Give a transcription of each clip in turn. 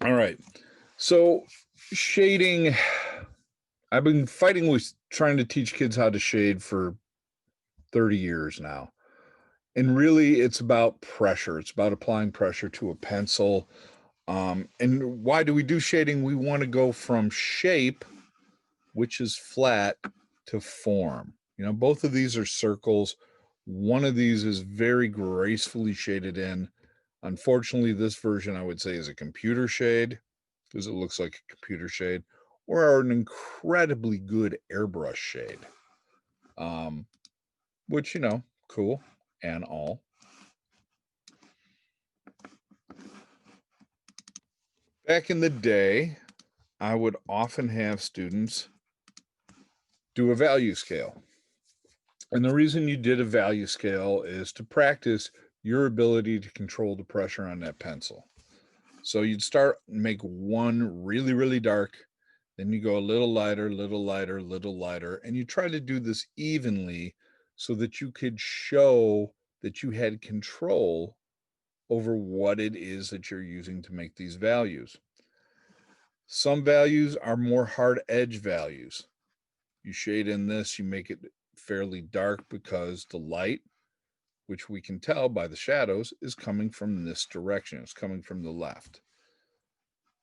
All right. So shading, I've been fighting with trying to teach kids how to shade for 30 years now. And really, it's about pressure. It's about applying pressure to a pencil. And why do we do shading? We want to go from shape, which is flat, to form. You know, both of these are circles. One of these is very gracefully shaded in. Unfortunately, this version I would say is a computer shade because it looks like a computer shade, or an incredibly good airbrush shade, um, which, you know, cool and all. Back in the day, I would often have students do a value scale. And the reason you did a value scale is to practice your ability to control the pressure on that pencil. So you'd start make one really, really dark, then you go a little lighter, little lighter, little lighter, and you try to do this evenly so that you could show that you had control over what it is that you're using to make these values. Some values are more hard edge values. You shade in this, you make it fairly dark because the light, which we can tell by the shadows, is coming from this direction. It's coming from the left.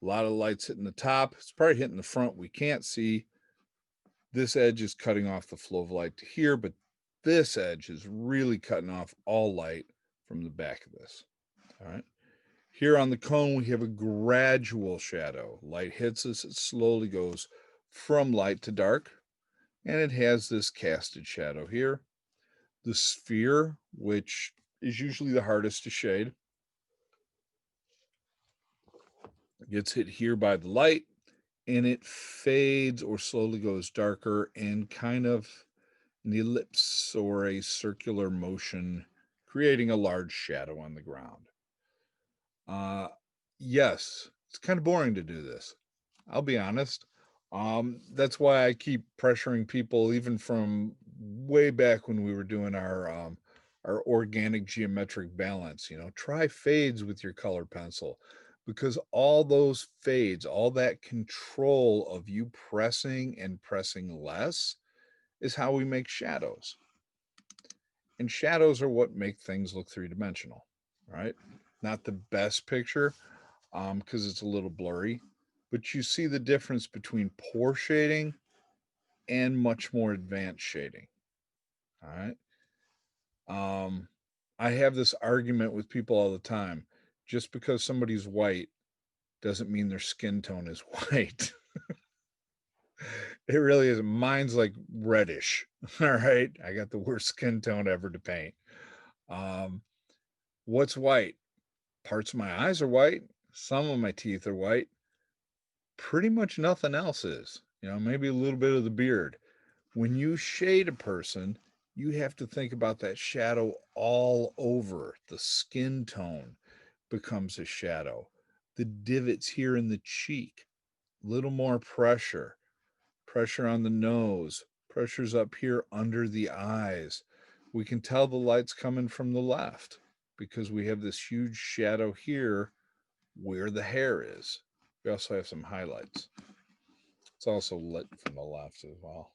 A lot of lights hitting the top. It's probably hitting the front. We can't see. This edge is cutting off the flow of light to here, but this edge is really cutting off all light from the back of this. All right. Here on the cone, we have a gradual shadow. Light hits us, it slowly goes from light to dark, and it has this casted shadow here. The sphere, which is usually the hardest to shade, gets hit here by the light, and it fades or slowly goes darker and kind of an ellipse or a circular motion, creating a large shadow on the ground. Uh, yes, it's kind of boring to do this. I'll be honest. That's why I keep pressuring people, even from way back when we were doing our organic geometric balance. You know, try fades with your color pencil, because all those fades, all that control of you pressing and pressing less, is how we make shadows. And shadows are what make things look three dimensional, right? Not the best picture, because it's a little blurry, but you see the difference between poor shading and much more advanced shading. All right. Um, I have this argument with people all the time. Just because somebody's white doesn't mean their skin tone is white. It really is. Mine's like reddish. All right. I got the worst skin tone ever to paint. Um, what's white? Parts of my eyes are white. Some of my teeth are white. Pretty much nothing else is. You know, maybe a little bit of the beard. When you shade a person, you have to think about that shadow all over. The skin tone becomes a shadow. The divots here in the cheek, little more pressure, pressure on the nose, pressure's up here under the eyes. We can tell the light's coming from the left because we have this huge shadow here where the hair is. We also have some highlights. It's also lit from the left as well.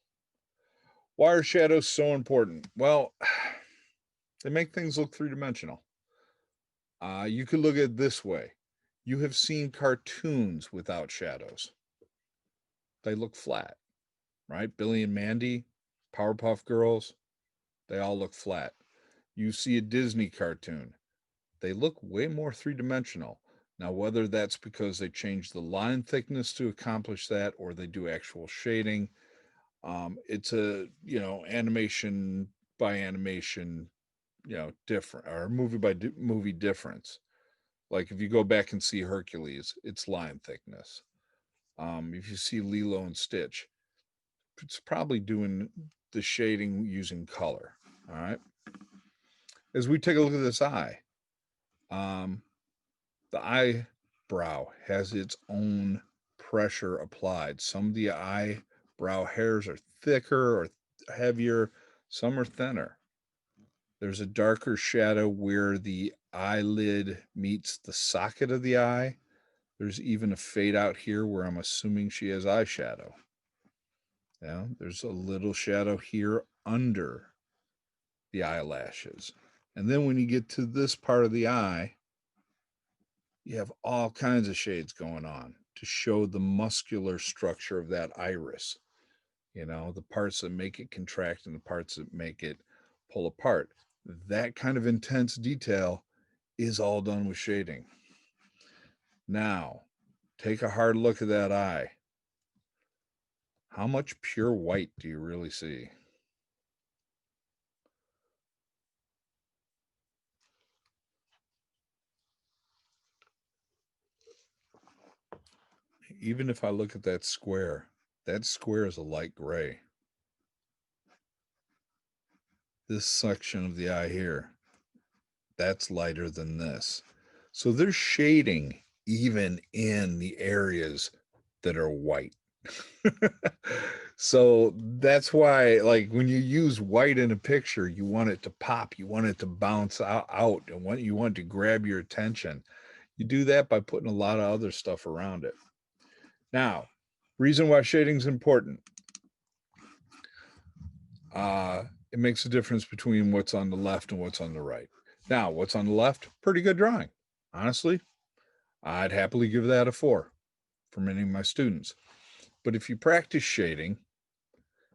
Why are shadows so important? Well, they make things look three dimensional. You could look at it this way: you have seen cartoons without shadows, they look flat, right? Billy and Mandy, Powerpuff Girls, they all look flat. You see a Disney cartoon, they look way more three dimensional. Now, whether that's because they change the line thickness to accomplish that or they do actual shading, it's a, you know, animation by animation, you know, different, or movie by movie difference. Like if you go back and see Hercules, it's line thickness. If you see Lilo and Stitch, it's probably doing the shading using color. All right. As we take a look at this eye, um, the eyebrow has its own pressure applied. Some of the eyebrow hairs are thicker or heavier, some are thinner. There's a darker shadow where the eyelid meets the socket of the eye. There's even a fade out here where I'm assuming she has eyeshadow. Yeah, there's a little shadow here under the eyelashes. And then when you get to this part of the eye, you have all kinds of shades going on to show the muscular structure of that iris. The parts that make it contract and the parts that make it pull apart. That kind of intense detail is all done with shading. Now, take a hard look at that eye. How much pure white do you really see? Even if I look at that square is a light gray. This section of the eye here, that's lighter than this. So there's shading even in the areas that are white. So that's why, like, when you use white in a picture, you want it to pop, you want it to bounce out, and you want to grab your attention. You do that by putting a lot of other stuff around it. Now, reason why shading is important. It makes a difference between what's on the left and what's on the right. Now, what's on the left? Pretty good drawing. Honestly, I'd happily give that a 4 for many of my students. But if you practice shading,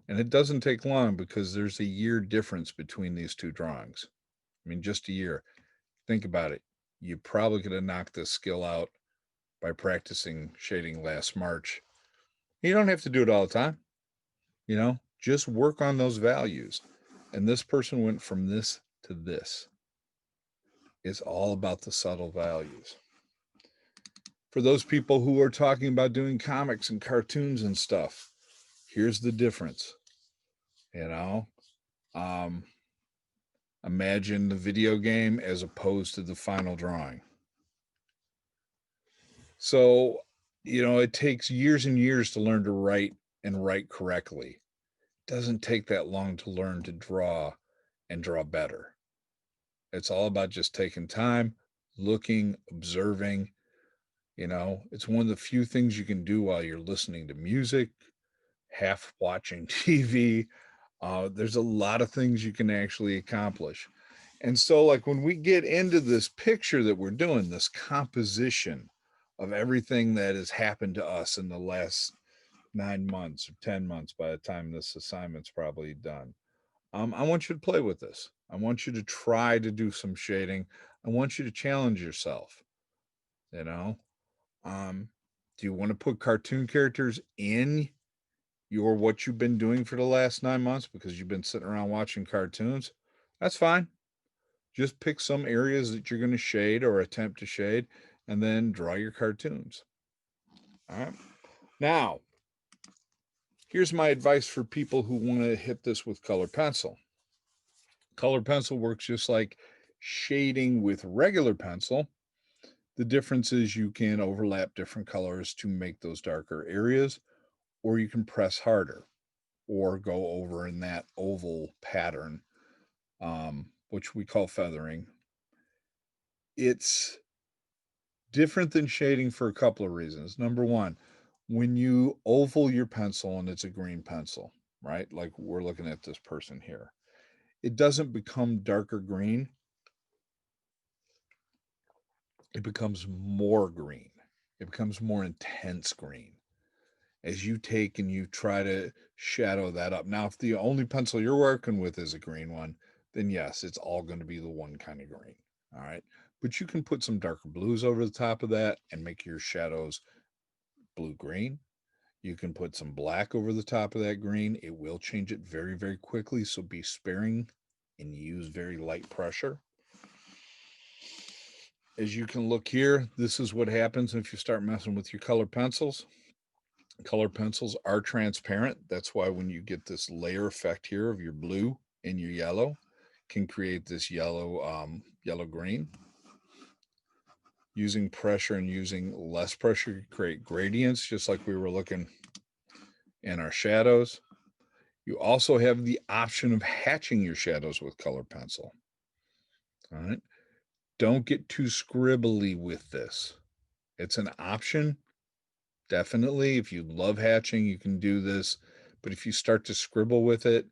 and it doesn't take long because there's a year difference between these two drawings. I mean, just a year. Think about it. You probably could have knocked this skill out by practicing shading last March. You don't have to do it all the time. Just work on those values. And this person went from this to this. It's all about the subtle values. For those people who are talking about doing comics and cartoons and stuff, here's the difference. Imagine the video game as opposed to the final drawing. So, it takes years and years to learn to write and write correctly. It doesn't take that long to learn to draw and draw better. It's all about just taking time, looking, observing. It's one of the few things you can do while you're listening to music, half watching TV. There's a lot of things you can actually accomplish. And so, like, when we get into this picture that we're doing, this composition of everything that has happened to us in the last 9 months or 10 months by the time this assignment's probably done, I want you to play with this. I want you to try to do some shading. I want you to challenge yourself. You know, do you want to put cartoon characters in what you've been doing for the last 9 months because you've been sitting around watching cartoons? That's fine. Just pick some areas that you're going to shade or attempt to shade, and then draw your cartoons. All right. Now, here's my advice for people who want to hit this with color pencil. Color pencil works just like shading with regular pencil. The difference is you can overlap different colors to make those darker areas, or you can press harder or go over in that oval pattern, which we call feathering. It's different than shading for a couple of reasons. Number one, when you oval your pencil and it's a green pencil, right? Like we're looking at this person here, it doesn't become darker green. It becomes more green. It becomes more intense green as you take and you try to shadow that up. Now, if the only pencil you're working with is a green one, then yes, it's all going to be the one kind of green. All right. But you can put some darker blues over the top of that and make your shadows blue green. You can put some black over the top of that green. It will change it very, very quickly. So be sparing and use very light pressure. As you can look here, this is what happens if you start messing with your color pencils. Color pencils are transparent. That's why when you get this layer effect here of your blue and your yellow, can create this yellow green. Using pressure and using less pressure to create gradients, just like we were looking in our shadows. You also have the option of hatching your shadows with color pencil. All right. Don't get too scribbly with this. It's an option, definitely. If you love hatching, you can do this. But if you start to scribble with it,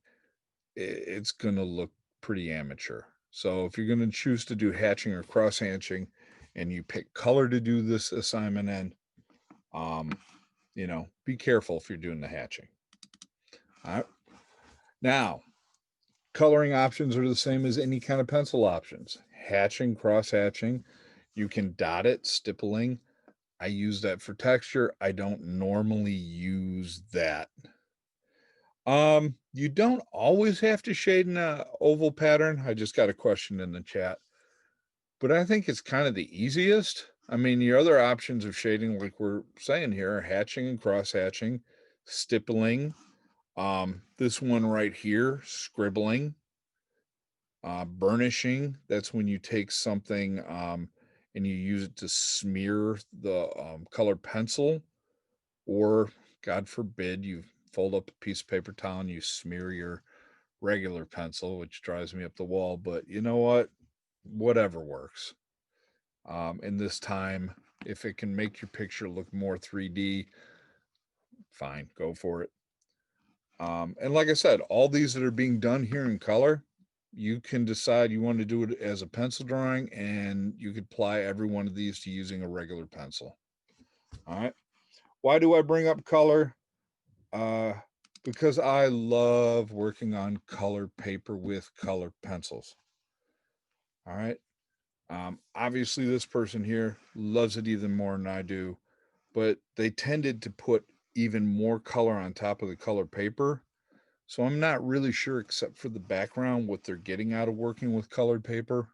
it's going to look pretty amateur. So if you're going to choose to do hatching or cross hatching and you pick color to do this assignment in, um, be careful if you're doing the hatching. All right. Now, coloring options are the same as any kind of pencil options. Hatching, cross hatching, you can dot it, stippling. I use that for texture. I don't normally use that. You don't always have to shade in a oval pattern. I just got a question in the chat. But I think it's kind of the easiest. I mean, your other options of shading, like we're saying here, are hatching and cross hatching, stippling. This one right here, scribbling, burnishing. That's when you take something and you use it to smear the colored pencil, or God forbid, you fold up a piece of paper towel and you smear your regular pencil, which drives me up the wall. But you know what? Whatever works. In this time, if it can make your picture look more 3D, fine, go for it. And like I said, all these that are being done here in color, you can decide you want to do it as a pencil drawing, and you could apply every one of these to using a regular pencil. All right. Why do I bring up color? Because I love working on colored paper with colored pencils. All right. Obviously, this person here loves it even more than I do, but they tended to put even more color on top of the colored paper. So I'm not really sure, except for the background, what they're getting out of working with colored paper.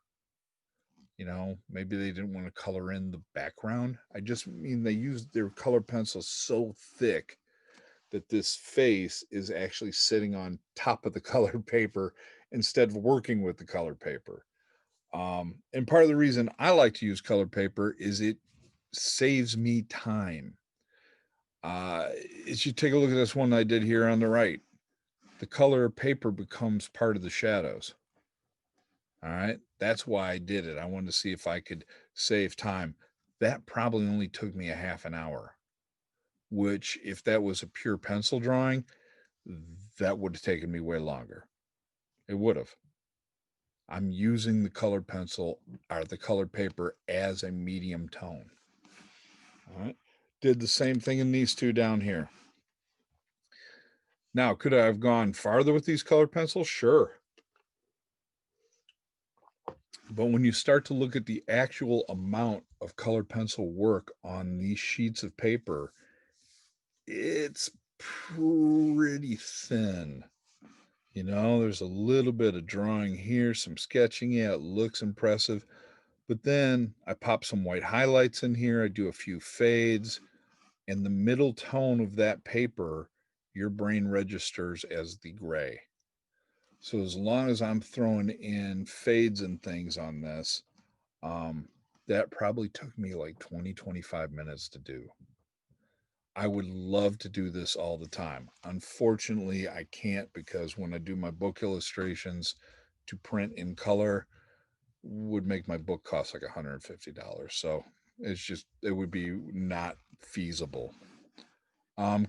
Maybe they didn't want to color in the background. I just mean they used their colored pencils so thick that this face is actually sitting on top of the colored paper instead of working with the colored paper. And part of the reason I like to use colored paper is it saves me time. As you take a look at this one I did here on the right, the color of paper becomes part of the shadows. All right. That's why I did it. I wanted to see if I could save time. That probably only took me a half an hour, which, if that was a pure pencil drawing, that would have taken me way longer. It would have. I'm using the colored pencil or the colored paper as a medium tone. All right. Did the same thing in these two down here. Now, could I have gone farther with these colored pencils? Sure. But when you start to look at the actual amount of colored pencil work on these sheets of paper, it's pretty thin. There's a little bit of drawing here, some sketching. Yeah, it looks impressive. But then I pop some white highlights in here. I do a few fades. And the middle tone of that paper, your brain registers as the gray. So as long as I'm throwing in fades and things on this, that probably took me like 20, 25 minutes to do. I would love to do this all the time. Unfortunately, I can't, because when I do my book illustrations to print in color, would make my book cost like $150. So it would be not feasible.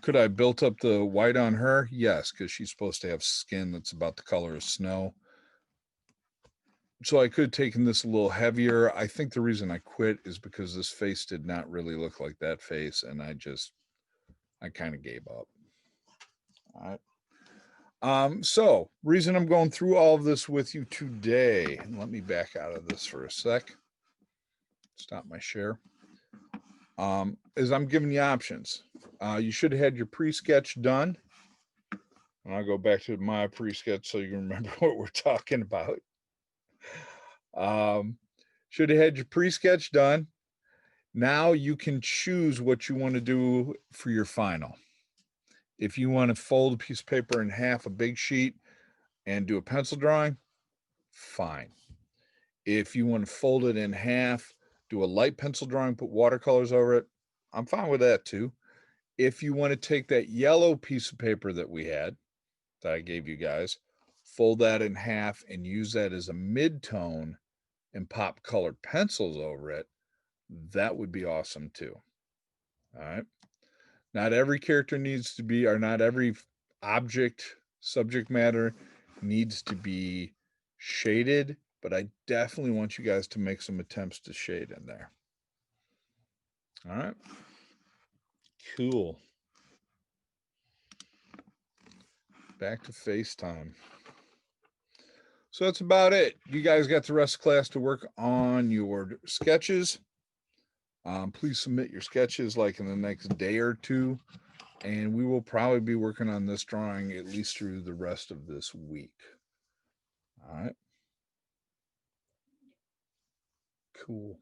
Could I have built up the white on her? Yes, because she's supposed to have skin that's about the color of snow. So I could have taken this a little heavier. I think the reason I quit is because this face did not really look like that face, and I kind of gave up. All right. So reason I'm going through all of this with you today, and let me back out of this for a sec. Stop my share. Is I'm giving you options. You should have had your pre-sketch done. And I'll go back to my pre-sketch so you can remember what we're talking about. Should have had your pre-sketch done. Now you can choose what you want to do for your final. If you want to fold a piece of paper in half, a big sheet, and do a pencil drawing, fine. If you want to fold it in half, do a light pencil drawing, put watercolors over it, I'm fine with that too. If you want to take that yellow piece of paper that we had, that I gave you guys, fold that in half and use that as a mid-tone and pop colored pencils over it, that would be awesome too. All right. Not every character needs to be, or not every object, subject matter needs to be shaded, but I definitely want you guys to make some attempts to shade in there. All right. Cool. Back to FaceTime. So that's about it. You guys got the rest of class to work on your sketches. Please submit your sketches like in the next day or two, and we will probably be working on this drawing at least through the rest of this week. All right. Cool.